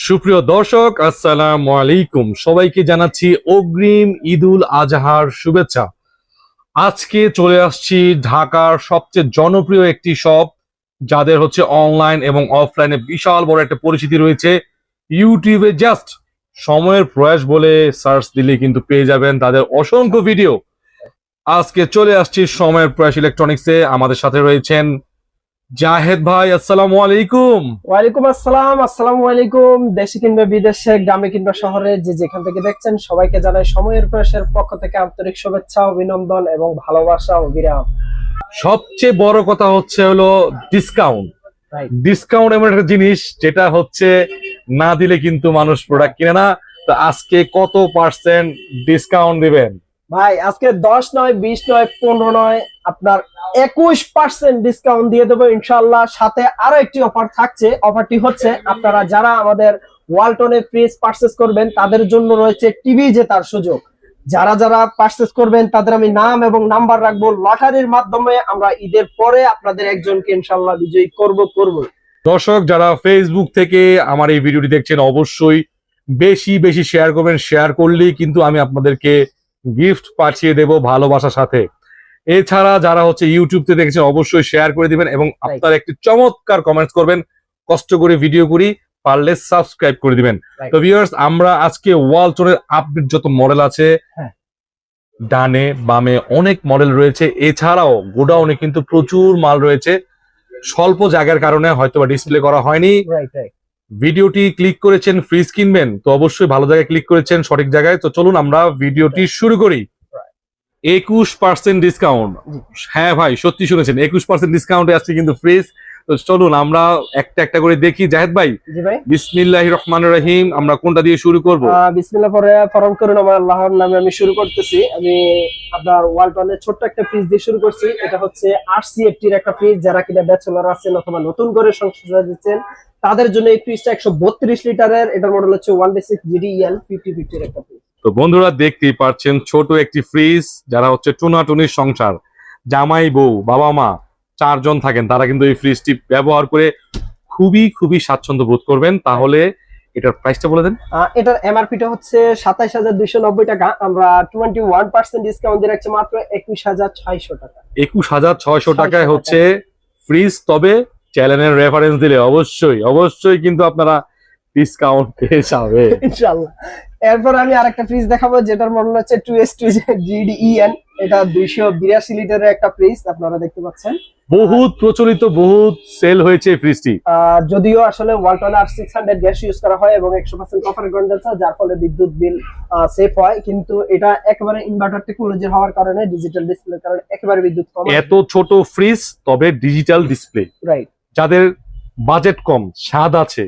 সুপ্রিয় দর্শক, আসসালামু আলাইকুম। সবাইকে জানাচ্ছি অগ্রিম ঈদুল আজহার শুভেচ্ছা। আজকে চলে আসছি ঢাকার সবচেয়ে জনপ্রিয় একটি শপ, যাদের হচ্ছে অনলাইন এবং অফলাইনে বিশাল বড় একটা পরিচিতি রয়েছে। ইউটিউবে জাস্ট সময়ের প্রয়াস বলে সার্চ দিলে কিন্তু পেয়ে যাবেন তাদের অসংখ্য ভিডিও। আজকে চলে আসছি সময়ের প্রয়াস ইলেকট্রনিক্সে। আমাদের সাথে রয়েছেন জাহেদ ভাই। আসসালামু আলাইকুম। ওয়ালাইকুম আসসালাম। আসসালামু আলাইকুম। দেশে কিংবা বিদেশে, গ্রামে কিংবা শহরে, যে যেখান থেকে দেখছেন সবাইকে জানাই সময়ের প্রয়াসের পক্ষ থেকে আন্তরিক শুভেচ্ছা, অভিনন্দন এবং ভালোবাসা ও বিরাম। সবচেয়ে বড় কথা হচ্ছে হলো ডিসকাউন্ট। Right. ডিসকাউন্ট এমন একটা জিনিস যেটা হচ্ছে না দিলে কিন্তু মানুষ প্রোডাক্ট কিনে না। তো আজকে কত পার্সেন্ট ডিসকাউন্ট দিবেন ভাই, আজকে 10 নয়, 20 নয়, 15 নয়, আপনার 21% ডিসকাউন্ট দিয়ে দেবো ইনশাআল্লাহ। সাথে আরো একটি অফার থাকছে। অফারটি হচ্ছে, আপনারা যারা আমাদের ওয়ালটনে ফ্রিজ পারচেস করবেন তাদের জন্য রয়েছে টিভি জেতার সুযোগ। যারা যারা পারচেস করবেন তাদের আমি নাম এবং নাম্বার রাখবো। লটারির মাধ্যমে আমরা ঈদের পরে আপনাদের একজনকে ইনশাআল্লাহ বিজয়ী করব। দর্শক, যারা ফেসবুক থেকে আমার এই ভিডিওটি দেখছেন অবশ্যই বেশি বেশি শেয়ার করবেন। শেয়ার করলেই কিন্তু আমি আপনাদেরকে গিফট পাঠিয়ে দেব ভালোবাসার সাথে। এছাড়া যারা হচ্ছে ইউটিউব থেকে দেখছেন অবশ্যই শেয়ার করে দিবেন এবং আপনারা একটি চমৎকার কমেন্টস করবেন। কষ্ট করে ভিডিও করি, পারলে সাবস্ক্রাইব করে দিবেন। তো ভিউয়ার্স, আমরা আজকে ওয়ালটনের আপডেট যত মডেল আছে, ডানে বামে অনেক মডেল রয়েছে। এছাড়াও গোডাউনে কিন্তু প্রচুর মাল রয়েছে। স্বল্প জায়গার কারণে হয়তো বা ডিসপ্লে করা হয়নি। ভিডিওটি ক্লিক করেছেন ফ্রিজ কিনবেন, তো অবশ্যই ভালো জায়গায় ক্লিক করেছেন, সঠিক জায়গায়। তো চলুন আমরা ভিডিওটি শুরু করি। 21% ডিসকাউন্ট। হ্যাঁ ভাই, সত্যি শুনেছেন, 21% ডিসকাউন্টে আসছে কিন্তু ফ্রিজ। তো চলুন আমরা একটা একটা করে দেখি। জাহেদ ভাই, জি ভাই। বিসমিল্লাহির রহমানির রহিম, আমরা কোনটা দিয়ে শুরু করব? বিসমিল্লাহ পরে ফরম করুন আমার আল্লাহর নামে আমি শুরু করতেছি। আমি আপনার ওয়ালটনের ছোট্ট একটা ফ্রিজ দিয়ে শুরু করছি। এটা হচ্ছে RCFT এর একটা ফ্রিজ। যারা কিনা ব্যাচেলর আছেন অথবা নতুন করে সংসার সাজাচ্ছেন তাদের জন্য এই ফ্রিজটা 132 লিটারের। এটার মডেল হচ্ছে 1D6 GDEL 5050 এর একটা ফ্রিজ। তো বন্ধুরা, দেখতেই পাচ্ছেন ছোট একটি ফ্রিজ। যারা হচ্ছে টুনাটুনির সংসার, জামাই বউ বাবা মা 4 জন থাকেন, তারা কিন্তু এই ফ্রিজটি ব্যবহার করে খুবই খুবই স্বাচ্ছন্দ্য বোধ করবেন। তাহলে এটার প্রাইসটা বলে দেন। এটার এমআরপিটা হচ্ছে 27,290 টাকা। আমরা 21% ডিসকাউন্ট দিয়ে রাখছি মাত্র 21,600 টাকা। 21,600 টাকায় হচ্ছে ফ্রিজ। তবে চ্যানেলের রেফারেন্স দিলে অবশ্যই অবশ্যই কিন্তু আপনারা ডিসকাউন্ট পেয়ে যাবেন ইনশাআল্লাহ। এরপর আমি আরেকটা ফ্রিজ দেখাবো, যেটার মডেল হচ্ছে 2S2 GDEN। এটা 282 লিটারের একটা ফ্রিজ, আপনারা দেখতে পাচ্ছেন। বহুত প্রচলিত, বহুত সেল হয়েছে এই ফ্রিজটি। যদিও আসলে ওয়ালটন R600 গ্যাস ইউজ করা হয় এবং 100% কপার কন্ডেন্সার, যার ফলে বিদ্যুৎ বিল সেফ হয়। কিন্তু এটা একেবারে ইনভার্টার টেকনোলজি হওয়ার কারণে, ডিজিটাল ডিসপ্লের কারণে একেবারে বিদ্যুৎ কম। এত ছোট ফ্রিজ, তবে ডিজিটাল ডিসপ্লে। রাইট। যাদের বাজেট কম, স্বাদ আছে,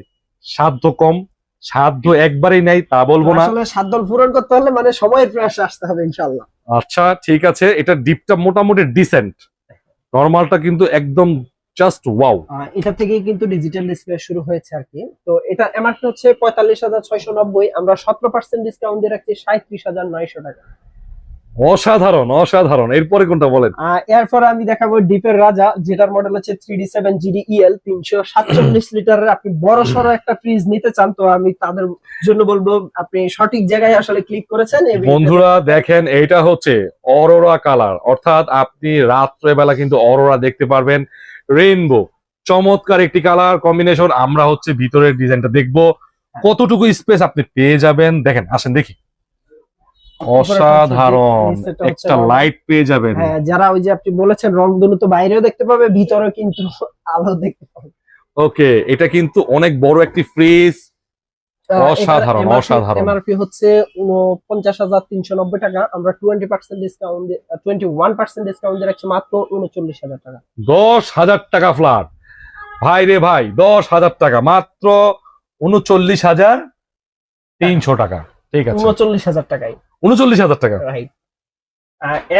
সাধ্য কম, সাধ্য একবারেই নাই তা বলবো না। আসলে সাধ্য পূরণ করতে হলে মানে সময়ের প্রয়াসে আসতে হবে ইনশাআল্লাহ। আচ্ছা ঠিক আছে, এটা ডিপটা মোটামুটি ডিসেন্ট, নরমালটা কিন্তু একদম জাস্ট ওয়াও। এটা থেকেই কিন্তু ডিজিটাল ডিসপ্লে শুরু হয়েছে আর কি। তো এটা এমআরপি হচ্ছে 45,690। আমরা 17% ডিসকাউন্ট দিয়ে রাখছি 37,900 টাকা। অসাধারণ অসাধারণ। এরপরে কোনটা বলেন? এরপর আমি দেখাবো ডিপের রাজা, যেটার মডেল হচ্ছে 3D7 GDEL 347 লিটারের। আপনি বড় সড়ো একটা ফ্রিজ নিতে চান, তো আমি তাদের জন্য বলবো আপনি সঠিক জায়গায় আসলে ক্লিক করেছেন। বন্ধুরা দেখেন, এইটা হচ্ছে অরোরা কালার, অর্থাৎ আপনি রাত্রে বেলা কিন্তু অরোরা দেখতে পারবেন। রেইনবো, চমৎকার একটি কালার কম্বিনেশন। আমরা হচ্ছে ভিতরের ডিজাইনটা দেখবো, কতটুকু স্পেস আপনি পেয়ে যাবেন। দেখেন, আসেন দেখি। অসাধারণ একটা লাইট পেয়ে যাবেন। হ্যাঁ, যারা ওই যে আপনি বলেছেন রংধনু, তো বাইরেও দেখতে পাবে, ভিতরেও কিন্তু আলো দেখতে পাবে। ওকে, এটা কিন্তু অনেক বড় একটি ফ্রিজ। অসাধারণ অসাধারণ। এমআরপি হচ্ছে 49,390 টাকা। আমরা 21% ডিসকাউন্ট দিয়ে রাখছি মাত্র 39,000 টাকা। 10,000 টাকা ফ্ল্যাট ভাই রে ভাই, 10,000 টাকা মাত্র 39,300 টাকা। ঠিক আছে, 39,000 টাকায়। 39,000 টাকা। রাইট।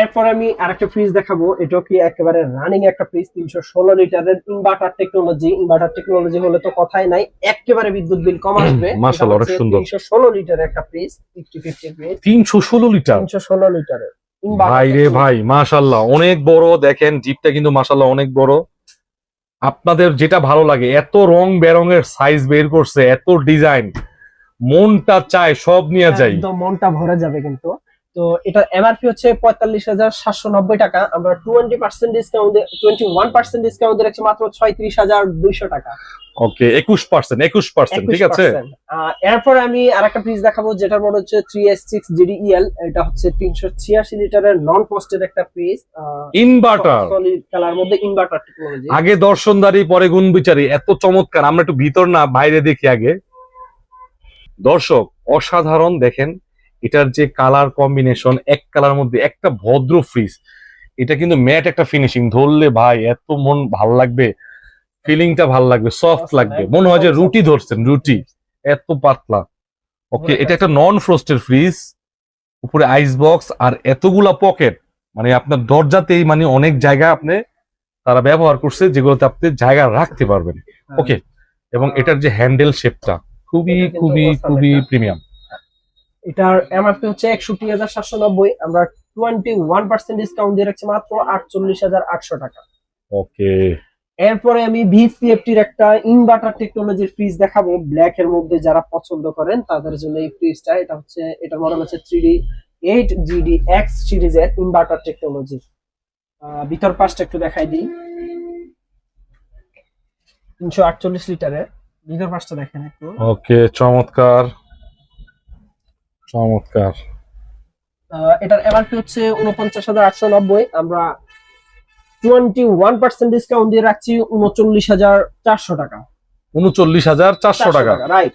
এরপর আমি আরেকটা ফ্রিজ দেখাবো। এটা কি একেবারে রানিং একটা ফ্রিজ, 316 লিটারের ইনভার্টার টেকনোলজি। ইনভার্টার টেকনোলজি হলে তো কথাই নাই, একেবারে বিদ্যুৎ বিল কম আসবে। মাশাআল্লাহ, অনেক সুন্দর। 316 লিটারের একটা ফ্রিজ, 50-50 ফ্রিজ। 316 লিটার, 316 লিটারের ভাই রে ভাই, মাশাআল্লাহ অনেক বড়। দেখেন জিপটা কিন্তু মাশাআল্লাহ অনেক বড়। আপনাদের যেটা ভালো লাগে, এত রং বেরঙের সাইজ বের করছে, এত ডিজাইন, মনটা চায় সব নিয়ে যাই। একদম মনটা ভরে যাবে কিন্তু। তো এটার এমআরপি হচ্ছে 45,790 টাকা, আমরা 20% ডিসকাউন্ট 21% ডিসকাউন্ট দিয়ে রাখছি মাত্র 36,200 টাকা। ওকে, 21%, ঠিক আছে। 21%। এরপরে আমি আরেকটা ফ্রিজ দেখাবো যেটার মডেল হচ্ছে 3S6 GDEL। এটা হচ্ছে 386 লিটারের নন পোস্টেড একটা ফ্রিজ, ইনভার্টার, সলিড কালার মধ্যে ইনভার্টার টেকনোলজি। আগে দর্শনদারি পরে গুণ বিচারি, এত চমৎকার। আমরা একটু ভিতর না বাইরে দেখি আগে। দর্শক অসাধারণ, দেখেন এটার যে কালার কম্বিনেশন, এক কালার মধ্যে একটা ভদ্র ফ্রিজ। এটা কিন্তু ম্যাট একটা ফিনিশিং, ধরলে ভাই এত মন ভাল লাগবে, ফিলিংটা ভাল লাগবে, সফট লাগবে, মনে হয় যে রুটি ধরছেন, রুটি এত পাতলা। ওকে, এটা একটা নন ফ্রস্টেড ফ্রিজ, উপরে আইস বক্স আর এতগুলা পকেট, মানে আপনার দরজাতেই মানে অনেক জায়গা আপনি তারা ব্যবহার করছে যেগুলোতে আপনি জায়গা রাখতে পারবেন। ওকে, এবং এটার যে হ্যান্ডেল শেপটা খুবই এটা কিন্তু খুবই awesome খুবই একটা। প্রিমিয়াম। এটার এমআরপি হচ্ছে 61,790, আমরা 21% ডিসকাউন্ট দিয়ে রাখছি মাত্র 48,800 টাকা। ওকে, এরপরে আমি ভিসিএফটির একটা ইনভার্টার টেকনোলজির ফ্রিজ দেখাবো, ব্ল্যাক এর মধ্যে যারা পছন্দ করেন তাদের জন্য এই ফ্রিজটা। এটা হচ্ছে, এটার মডেল হচ্ছে 3D8 GDX সিরিজের ইনভার্টার টেকনোলজি। ভিতর পাশটা একটু দেখাই দিই, 348 লিটারের ভিতর পাশটা দেখেন একটু। ওকে, চমৎকার চমৎকার। এটার এমআরপি হচ্ছে 49,890, আমরা 21% ডিসকাউন্ট দিয়ে রাখছি 39,400 টাকা। 39,400 টাকা। রাইট।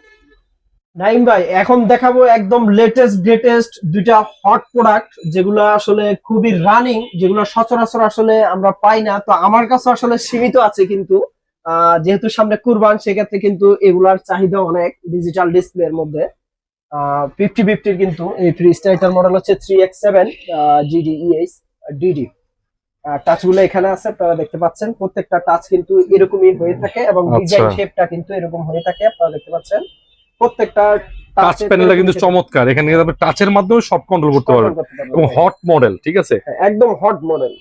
নাইম ভাই, এখন দেখাবো একদম লেটেস্ট গ্রেটেস্ট দুইটা হট প্রোডাক্ট, যেগুলো আসলে খুবই রানিং, যেগুলো সচরাচর আসলে আমরা পাই না। তো আমার কাছে আসলে সীমিত আছে, কিন্তু যেহেতু সামনে কুরবান, সেক্ষেত্রে কিন্তু এগুলার চাহিদা অনেক ডিজিটাল ডিসপ্লের মধ্যে। 50-50 কিন্তু এই ফ্রিজটা। এটার মডেল হচ্ছে 3X7 GDEH DD। টাচ গুলো এখানে আছে, আপনারা দেখতে পাচ্ছেন। প্রত্যেকটা টাচ কিন্তু এরকমই হয়ে থাকে এবং ডিজাইন আচ্ছা, শেপটা কিন্তু এরকম হয়ে থাকে, আপনারা দেখতে পাচ্ছেন। প্রত্যেকটা টাচ প্যানেলটা কিন্তু চমৎকার, এখানে কিন্তু আপনি টাচের মাধ্যমে সব কন্ট্রোল করতে পারবেন এবং হট মডেল, ঠিক আছে, একদম হট মডেল।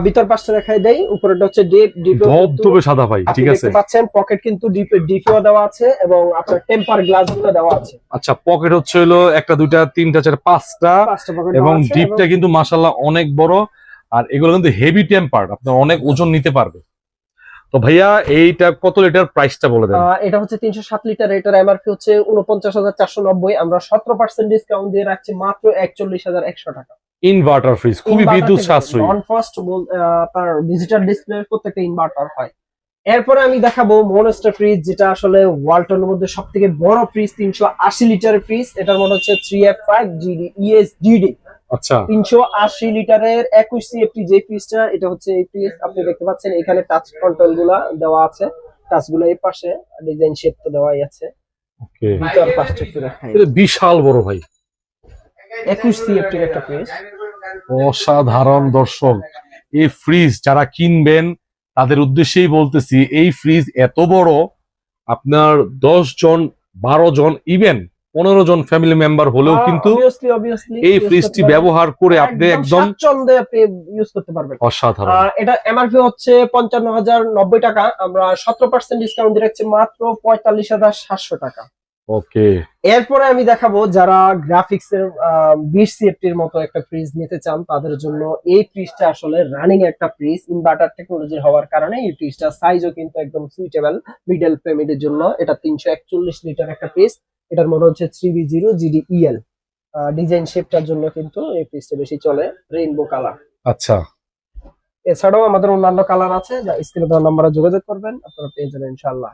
ভিতর পাশটা দেখাই দেই, উপরেটা হচ্ছে ডিপ ধবধবে সাদা ভাই, ঠিক আছে। দেখতে পাচ্ছেন পকেট কিন্তু ডিপিও দেওয়া আছে এবং আপনার টেম্পার গ্লাস গুলো দেওয়া আছে। আচ্ছা, পকেট হচ্ছে হলো একটা, দুইটা, তিনটা, চারটা, পাঁচটা, পকেট এবং ডিপটা কিন্তু মাশাআল্লাহ অনেক বড়। আর এগুলো কিন্তু হেভি টেম্পার্ড, আপনার অনেক ওজন নিতে পারবে। তো ভাইয়া এইটা কত লিটার, প্রাইসটা বলে দেন। এটা হচ্ছে 307 লিটার, এটার এমআরপি হচ্ছে 49,490, আমরা 17% ডিসকাউন্ট দিয়ে রাখছি মাত্র 41,100 টাকা। ইনভার্টার ফ্রিজ, খুবই বিদ্যুৎ সাশ্রয়ী। নন ফাস্ট আপনার ডিজিটাল ডিসপ্লে প্রত্যেকটা ইনভার্টার হয়। এরপরে আমি দেখাবো মনস্টার ফ্রিজ, যেটা আসলে ওয়ালটনের মধ্যে সব থেকে বড় ফ্রিজ, 380 লিটারের ফ্রিজ। এটার মডেল হচ্ছে 3F5 GDES আচ্ছা, 380 লিটারের 21 CFT যে ফ্রিজটা। এটা হচ্ছে এই ফ্রিজ, আপনি দেখতে পাচ্ছেন এখানে টাচ কন্ট্রোল গুলা দেওয়া আছে, টাচ গুলো এই পাশে, ডিজাইন শেপ তো দেওয়াই আছে। ওকে, ভিতর পাশটা একটু দেখাই, এটা বিশাল বড় ভাই, 21 CFT এর একটা ফ্রিজ। অসাধারণ। দর্শক, এই ফ্রিজ যারা কিনবেন তাদের উদ্দেশ্যেই বলতেছি, এই ফ্রিজ এত বড়, আপনার 10 জন, 12 জন, ইভেন 15 জন ফ্যামিলি মেম্বার হলেও কিন্তু Obviously এই ফ্রিজটি ব্যবহার করে আপনি একদম স্বাচ্ছন্দ্যে আপনি ইউজ করতে পারবেন। অসাধারণ। এটা এমআরপি হচ্ছে 55,090 টাকা, আমরা 17% ডিসকাউন্ট দিয়ে রাখছি মাত্র 45,700 টাকা। ওকে, এরপরে আমি দেখাবো যারা গ্রাফিক্স এর 20 সিএফটির মতো একটা ফ্রিজ নিতে চান, তাদের জন্য এই ফ্রিজটা আসলে রানিং একটা ফ্রিজ, ইনভার্টার টেকনোলজি হওয়ার কারণে এই ফ্রিজটা সাইজও কিন্তু একদম সুইটেবল মিডল ফ্যামিলির জন্য। এটা 341 লিটার একটা ফ্রিজ, এটার মডেল হচ্ছে 3B0 GDEL। ডিজাইন শেপটার জন্য কিন্তু এই ফ্রিজটা বেশি চলে, রেইনবো কালার। আচ্ছা, এছাড়াও আমাদের অন্যান্য কালার আছে, যা স্ক্রিনে দেওয়া নম্বরে যোগাযোগ করবেন, আপনারা পেয়ে যাবেন ইনশাআল্লাহ।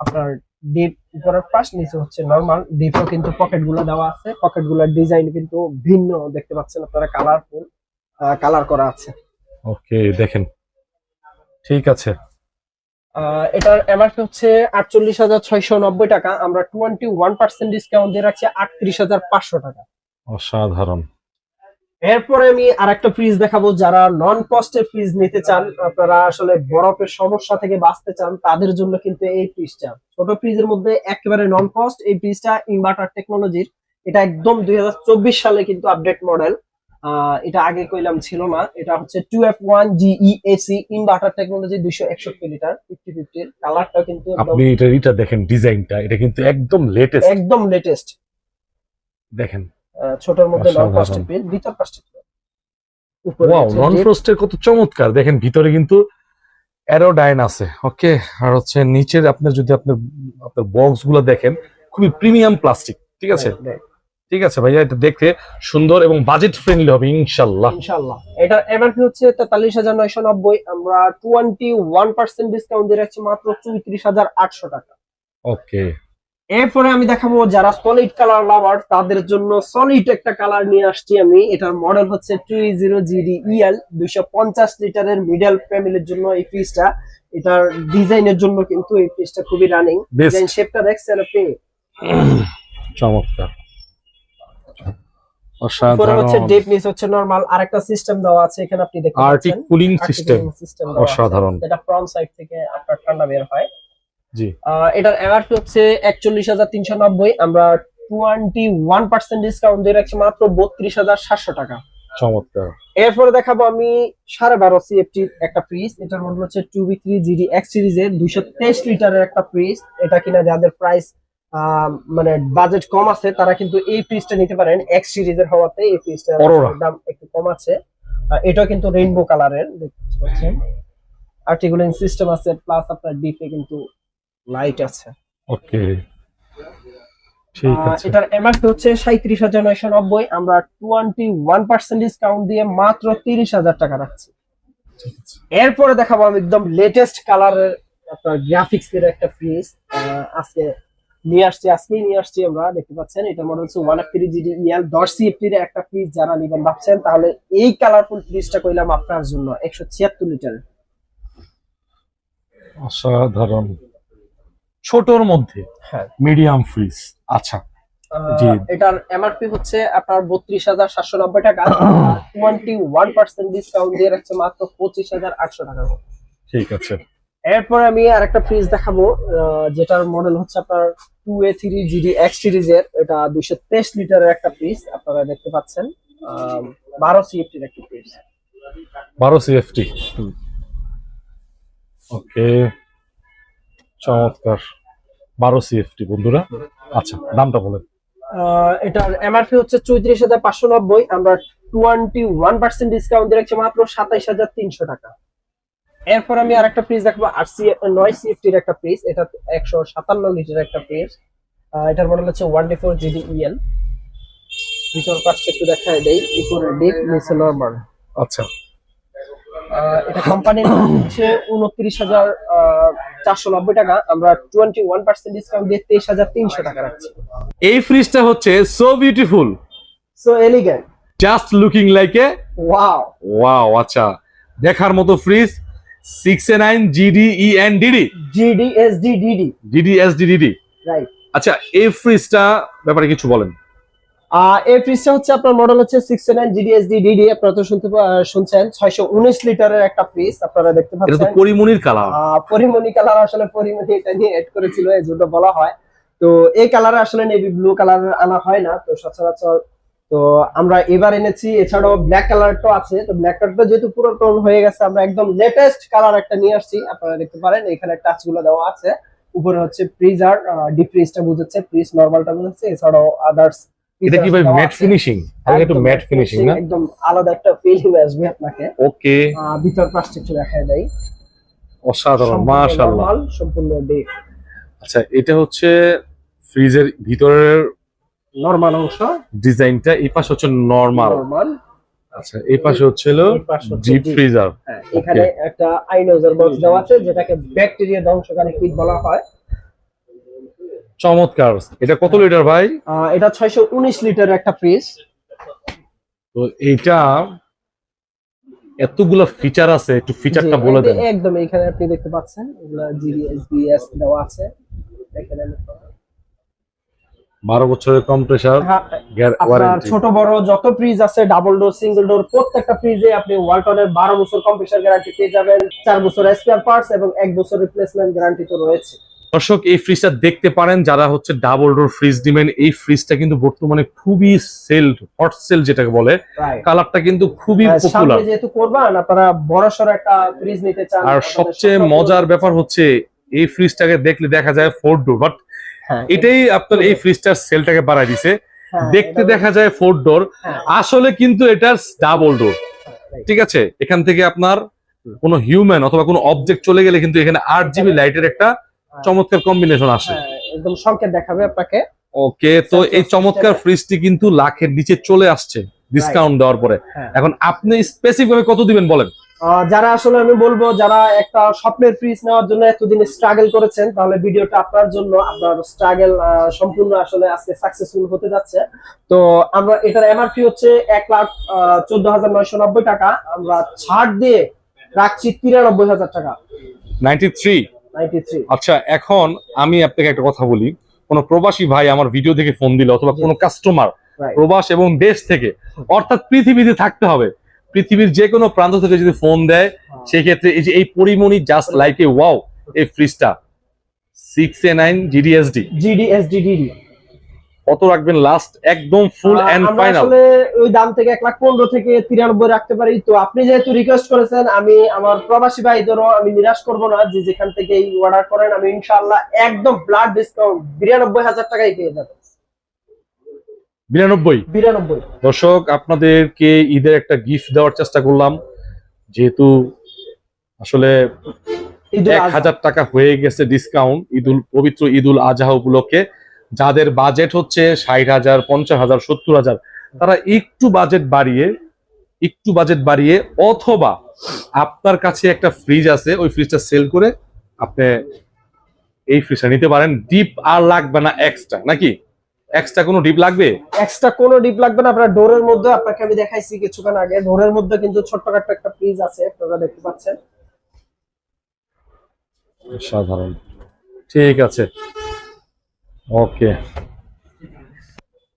আপনার ডিপ উপরের পাশ, নিচে হচ্ছে নরমাল। ডিপও কিন্তু পকেট গুলো দেওয়া আছে, পকেট গুলোর ডিজাইন কিন্তু ভিন্ন, দেখতে পাচ্ছেন আপনারা, কালারফুল কালার করা আছে। ওকে, দেখেন, ঠিক আছে। এটার এমআরপি হচ্ছে 48,690 টাকা, আমরা 21% ডিসকাউন্ট দিয়ে রাখছি 38,500 টাকা। অসাধারণ। এরপরে আমি আরেকটা ফ্রিজ দেখাবো, যারা নন কস্টের ফ্রিজ নিতে চান, আপনারা আসলে বরফের সমস্যা থেকে বাঁচতে চান, তাদের জন্য কিন্তু এই ফ্রিজটা। ছোট ফ্রিজের মধ্যে একেবারে নন কস্ট এই ফ্রিজটা, ইনভার্টার টেকনোলজির। এটা একদম 2024 সালে কিন্তু আপডেট মডেল। এটা আগে কইলাম ছিল না, এটা হচ্ছে 2F1 GEAC inverter technology 261 litre 50-50 কালারটা কিন্তু আপনি এটা দেখেন, ডিজাইনটা এটা কিন্তু একদম লেটেস্ট, একদম লেটেস্ট দেখেন। ছোটর মধ্যে নন অসাধারণ। ফ্রস্টেড পিস, ভিতর ফ্রস্টেড উপরে ওয়াও, হচ্ছে নন deep। ফ্রস্টের কত চমৎকার, দেখেন ভিতরে কিন্তু অ্যারোডাইন আছে। ওকে, আর হচ্ছে নিচের আপনার যদি আপনার বক্স গুলো দেখেন, খুবই প্রিমিয়াম প্লাস্টিক। ঠিক আছে, Right, ঠিক আছে ভাইয়া, এটা দেখতে সুন্দর এবং বাজেট ফ্রেন্ডলি হবে ইনশাল্লাহ। ইনশাআল্লাহ। এটার এমআরপি হচ্ছে 43,990, আমরা 21% ডিসকাউন্ট দিয়ে রাখছি মাত্র 34,800 টাকা। ওকে, এরপরে আমি দেখাবো যারা সলিড কালার লাভার তাদের জন্য সলিড একটা কালার নিয়ে আসছি আমি। এটার মডেল হচ্ছে 20GD-EL 250 লিটারের মিডল ফ্যামিলির জন্য এই ফ্রিজটা। এটার ডিজাইনের জন্য কিন্তু এই ফ্রিজটা খুবই রানিং। Best. ডিজাইন শেপটা দেখছেন আপনি, চমৎকার, উপরে হচ্ছে অসাধারণ। ডিপ, নিচে হচ্ছে নরমাল। আরেকটা সিস্টেম দেওয়া আছে এখানে, আপনি দেখতে আর্টিক পাচ্ছেন কুলিং সিস্টেম, সিস্টেম অসাধারণ। যেটা ফ্রন্ট সাইড থেকে আপনার ঠান্ডা বের হয়। জি, এটার এমআরপি হচ্ছে 41,390, আমরা 21% ডিসকাউন্ট দিয়ে রাখছি মাত্র 32,700 টাকা। চমৎকার। এরপরে দেখাবো আমি 12.5 CFT একটা ফ্রিজ। এটার মডেল হচ্ছে 2B3 GD X সিরিজের 223 লিটারের একটা ফ্রিজ। এটা কিনা যাদের প্রাইস মানে বাজেট কম আছে তারা কিন্তু এই ফ্রিজটা নিতে পারেন। X সিরিজের হওয়াতে এই ফ্রিজটার Aurora। দাম একটু কম আছে। এটা কিন্তু রেইনবো কালারের, দেখতে পাচ্ছেন আর্টিকুলিং সিস্টেম আছে, প্লাস আপনার ডিপে কিন্তু লাইট আছে। ওকে, ঠিক আছে। এটার এমআরপি হচ্ছে 37,990, আমরা 21% ডিসকাউন্ট দিয়ে মাত্র 30,000 টাকা রাখছি। এরপরে দেখাবো আমি একদম লেটেস্ট কালারের আপনার গ্রাফিক্স এর একটা ফ্রিজ আজকেই নিয়ে আসছি আমরা, দেখতে পাচ্ছেন। এটা মডেল হচ্ছে 1F3GD-EL 10 CFT এর একটা ফ্রিজ। যারা নিবেন ভাবছেন তাহলে এই কালারফুল ফ্রিজটা কইলাম আপনার জন্য 176 লিটার। অসাধারণ, ছোটর মধ্যে হ্যাঁ, মিডিয়াম ফ্রিজ। আচ্ছা, জি। এটার এমআরপি হচ্ছে আপনার 32,790 টাকা, 21% ডিসকাউন্ট দিয়ে রাখছে মাত্র 25,800 টাকা। ঠিক আছে। এরপরে আমি আরেকটা ফ্রিজ দেখাবো যেটার মডেল হচ্ছে আপনার 2A3GD X সিরিজের। এটা 223 লিটারের একটা ফ্রিজ, আপনারা দেখতে পাচ্ছেন 12 CFT এর একটা ফ্রিজ। 12 CFT। ওকে, চমৎকার, 12 CFT বন্ধুরা। আচ্ছা, দামটা বলেন। এটার এমআরপি হচ্ছে 34,590, আমরা 21% ডিসকাউন্ট দিয়ে রাখছি মাত্র 27,300 টাকা। এরপর আমি আরেকটা ফ্রিজ দেখবো 9 CFT এর একটা ফ্রিজ। এটা 157 লিটার একটা ফ্রিজ। এটার মডেল হচ্ছে 1D4GD-EL। ভিতর পাশটা একটু দেখায় দেই, উপরে ডিপ, নিচে নরমাল। আচ্ছা, এটা কোম্পানির হচ্ছে 29,490 টাকা, আমরা 21% ডিসকাউন্ট দিয়ে 23,300 টাকা রাখছি। এই ফ্রিজটা হচ্ছে so beautiful, so elegant, just looking like a wow. Wow. আচ্ছা, দেখার মতো fridge. 6A9 GD-ENDD GD-SDDD। Right. আচ্ছা, এই ফ্রিজটা ব্যাপারে কিছু বলেন। এই ফ্রিজটা হচ্ছে আপনার মডেল হচ্ছে 6A9 GD-SDDD, আপনারা তো শুনছেন 619 লিটারের একটা ফ্রিজ, আপনারা দেখতে এটা তো পাচ্ছেন। পরিমণির কালার। পরিমণি কালার, আসলে পরিমণি এটা নিয়ে এড করেছিল এই জন্য বলা হয়। তো এই কালারে আসলে নেভি ব্লু কালার আনা হয় না তো সচরাচর, তো আমরা এবার এনেছি। এছাড়াও ব্ল্যাক কালারটা আছে, তো ব্ল্যাক কালারটা যেহেতু পুরাতন হয়ে গেছে আমরা একদম লেটেস্ট কালার একটা নিয়ে আসছি। আপনারা দেখতে পারেন এখানে টাচ গুলো দেওয়া আছে। উপরে হচ্ছে ফ্রিজার, ডিপ ফ্রিজটা বুঝাচ্ছে, ফ্রিজ নরমালটা বুঝাচ্ছে। এছাড়াও আদার্স এটা কি ভাই ম্যাট ফিনিশিং? একটু ম্যাট ফিনিশিং না? একদম আলাদা একটা ফিলিং আসবে আপনাকে। ওকে, ভিতর পাশটা একটু দেখায় দেই, অসাধারণ, মাশাআল্লাহ। সম্পূর্ণ ডিপ। আচ্ছা, এটা হচ্ছে ফ্রিজের ভিতরের নরমাল অংশ, ডিজাইনটা। এই পাশে হচ্ছে নরমাল। আচ্ছা, এই পাশে হচ্ছে ডিপ ফ্রিজার। এখানে একটা আইনোজার বক্স দেওয়া আছে যেটাকে ব্যাকটেরিয়া ধ্বংসকারী কিট বলা হয়। চমৎকার। এটা কত লিটার ভাই? এটা 619 লিটার একটা ফ্রিজ। তো এইটা এতগুলো ফিচার আছে, একটু ফিচারটা বলে দেন। একদম এখানে আপনি দেখতে পাচ্ছেন এগুলা GDSBS দেওয়া আছে। দেখেন 12 বছরের কম্প্রেসার ওয়ারেন্টি। ছোট বড় যত ফ্রিজ আছে, ডাবল ডোর, সিঙ্গেল ডোর, প্রত্যেকটা ফ্রিজে আপনি ওয়ালটনের 12 বছর কম্প্রেসার গ্যারান্টি পেয়ে যাবেন। 4 বছর স্পেয়ার পার্টস এবং 1 বছর রিপ্লেসমেন্ট গ্যারান্টি তো রয়েছে। দর্শক এই ফ্রিজটা দেখতে পারেন, যারা হচ্ছে ডাবল ডোর ফ্রিজ দিবেন, এই ফ্রিজটা কিন্তু বর্তমানে খুবই সেল, হট সেল যেটাকে বলে। কালারটা কিন্তু খুবই পপুলার। যেহেতু করবেন আপনারা বড়সড় একটা ফ্রিজ নিতে চান, আর সবচেয়ে মজার ব্যাপার হচ্ছে এই ফ্রিজটাকে দেখলে দেখা যায় 4 ডোর, বাট এটাই আপনার এই ফ্রিজটার সেলটাকে বাড়াই দিছে। দেখতে দেখা যায় 4 ডোর, আসলে কিন্তু এটা ডাবল ডোর। ঠিক আছে, এখান থেকে আপনার কোনো হিউম্যান অথবা কোনো অবজেক্ট চলে গেলে কিন্তু এখানে 8 GB লাইটের একটা চমৎকার কম্বিনেশন আসে, একদম সংকেত দেখাবে আপনাকে। ওকে, তো এই চমৎকার ফ্রিজটি কিন্তু লাখের নিচে চলে আসছে ডিসকাউন্ট দেওয়ার পরে। এখন আপনি স্পেসিফিক ভাবে কত দিবেন বলেন? যারা আসলে আমি বলবো যারা একটা স্বপ্নের ফ্রিজ নেওয়ার জন্য এতদিন স্ট্রাগল করেছেন, তাহলে ভিডিওটা আপনার জন্য। আপনার স্ট্রাগল সম্পূর্ণ আসলে আজকে সাকসেসফুল হতে যাচ্ছে। তো আমরা এটার এমআরপি হচ্ছে 1,14,990 টাকা, আমরা ছাড় দিয়ে রাখছি 93,000 টাকা। 93। আচ্ছা, এখন আমি আপনাকে একটা কথা বলি, কোন প্রবাসী ভাই আমার ভিডিও দেখে ফোন দিলে অথবা কোনো কাস্টমার প্রবাস এবং দেশ থেকে, অর্থাৎ পৃথিবীতে থাকতে হবে, পৃথিবীর যে কোনো প্রান্ত থেকে যদি ফোন দেয়, সেই ক্ষেত্রে এই যে এই Pori Moni just like a wow, এই ফ্রিজটা 6A9 GDSD কত রাখবেন লাস্ট, একদম ফুল এন্ড ফাইনাল? আসলে ওই দাম থেকে 1,15,000 থেকে 93 রাখতে পারি। তো আপনি যেহেতু রিকোয়েস্ট করেছেন, আমি আমার প্রবাসী ভাইদেরও আমি নিরাশ করব না, যে যেখান থেকে এই অর্ডার করেন আমি ইনশাআল্লাহ একদম ব্লাড ডিসকাউন্ট 92,000 টাকায় পেয়ে যাবেন। 92। দর্শক, আপনাদেরকে ঈদের একটা গিফট দেওয়ার চেষ্টা করলাম, যেহেতু আসলে 1,000 টাকা হয়ে গেছে ডিসকাউন্ট পবিত্র ঈদুল আজহা উপলক্ষে। যাদের বাজেট হচ্ছে 60,000, 50,000, 70,000, তারা একটু বাজেট বাড়িয়ে অথবা আপনার কাছে একটা ফ্রিজ আছে, ওই ফ্রিজটা সেল করে আপনি এই ফ্রিজটা নিতে পারেন। ডিপ আর লাগবে না এক্সট্রা, নাকি এক্সট্রা কোনো ডিপ লাগবে? এক্সট্রা কোনো ডিপ লাগবে না। আপনার ডোরের মধ্যে, আপনাকে আমি দেখাইছি কিছুক্ষণ আগে, ডোরের মধ্যে কিন্তু ছোট্টখাট্ট একটা ফ্রিজ আছে, আপনারা দেখতে পাচ্ছেন। সাধারণ, ঠিক আছে, ওকে।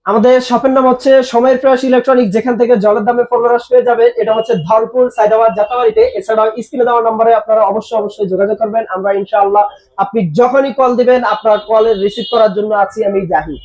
আমাদের শপের নাম হচ্ছে সময়ের প্রয়াস ইলেকট্রনিক, যেখান থেকে জলের দামে পণ্যরাশ পেয়ে যাবে। এটা হচ্ছে ধরপুর সাইদাবাদ যাত্রাবাড়িতে। এছাড়াও স্ক্রিনে দেওয়া নম্বরে আপনারা অবশ্যই যোগাযোগ করবেন। আমরা ইনশাআল্লাহ আপনি যখনই কল দিবেন, আপনার কলের রিসিভ করার জন্য আছি আমি জাহিদ।